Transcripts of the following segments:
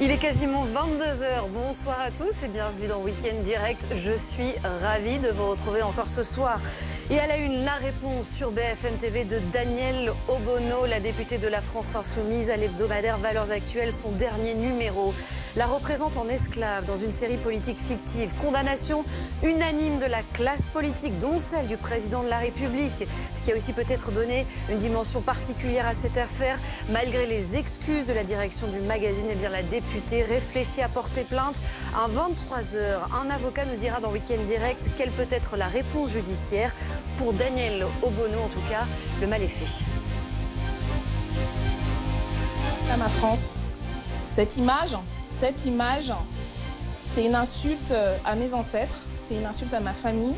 Il est quasiment 22 h. Bonsoir à tous et bienvenue dans Week-end Direct. Je suis ravie de vous retrouver encore ce soir. Et à la une, la réponse sur BFM TV de Danielle Obono, la députée de la France Insoumise à l'hebdomadaire Valeurs Actuelles, son dernier numéro. La représente en esclave dans une série politique fictive. Condamnation unanime de la classe politique, dont celle du président de la République. Ce qui a aussi peut-être donné une dimension particulière à cette affaire. Malgré les excuses de la direction du magazine, eh bien la députée réfléchit à porter plainte. À 23 h, un avocat nous dira dans Week-end Direct quelle peut être la réponse judiciaire. Pour Danielle Obono, en tout cas, le mal est fait. À ma France, cette image, c'est une insulte à mes ancêtres, c'est une insulte à ma famille,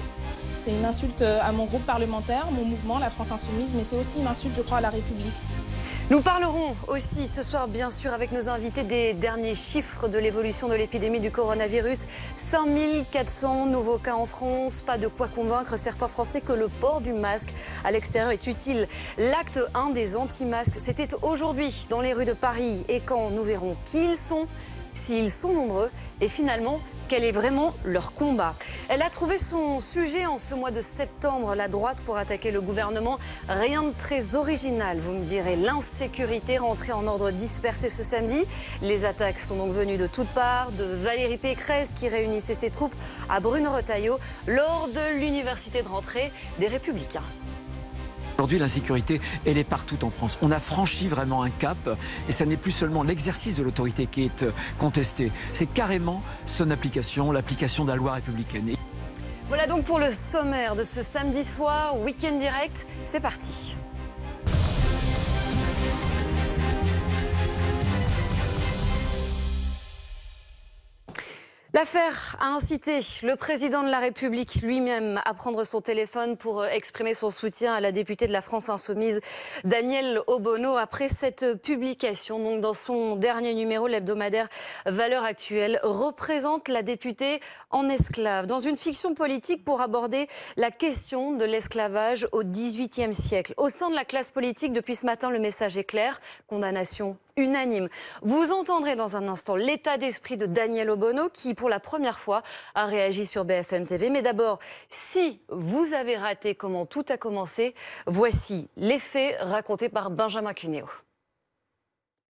c'est une insulte à mon groupe parlementaire, mon mouvement, la France Insoumise, mais c'est aussi une insulte, je crois, à la République. Nous parlerons aussi ce soir, bien sûr, avec nos invités des derniers chiffres de l'évolution de l'épidémie du coronavirus. 5400 nouveaux cas en France. Pas de quoi convaincre certains Français que le port du masque à l'extérieur est utile. L'acte 1 des anti-masques, c'était aujourd'hui dans les rues de Paris. Et quand nous verrons qui ils sont, s'ils sont nombreux et finalement quel est vraiment leur combat. Elle a trouvé son sujet en ce mois de septembre, la droite, pour attaquer le gouvernement. Rien de très original, vous me direz. L'insécurité rentrée en ordre dispersé ce samedi. Les attaques sont donc venues de toutes parts, de Valérie Pécresse qui réunissait ses troupes à Bruno-Retailleau lors de l'université de rentrée des Républicains. Aujourd'hui, l'insécurité, elle est partout en France. On a franchi vraiment un cap et ça n'est plus seulement l'exercice de l'autorité qui est contesté. C'est carrément son application, l'application de la loi républicaine. Voilà donc pour le sommaire de ce samedi soir. Week-end Direct, c'est parti. L'affaire a incité le président de la République lui-même à prendre son téléphone pour exprimer son soutien à la députée de la France Insoumise, Danielle Obono, après cette publication. Donc dans son dernier numéro, l'hebdomadaire Valeurs Actuelles représente la députée en esclave, dans une fiction politique pour aborder la question de l'esclavage au XVIIIe siècle. Au sein de la classe politique, depuis ce matin, le message est clair, condamnation unanime. Vous entendrez dans un instant l'état d'esprit de Danielle Obono qui, pour la première fois, a réagi sur BFM TV. Mais d'abord, si vous avez raté comment tout a commencé, voici les faits racontés par Benjamin Cuneo.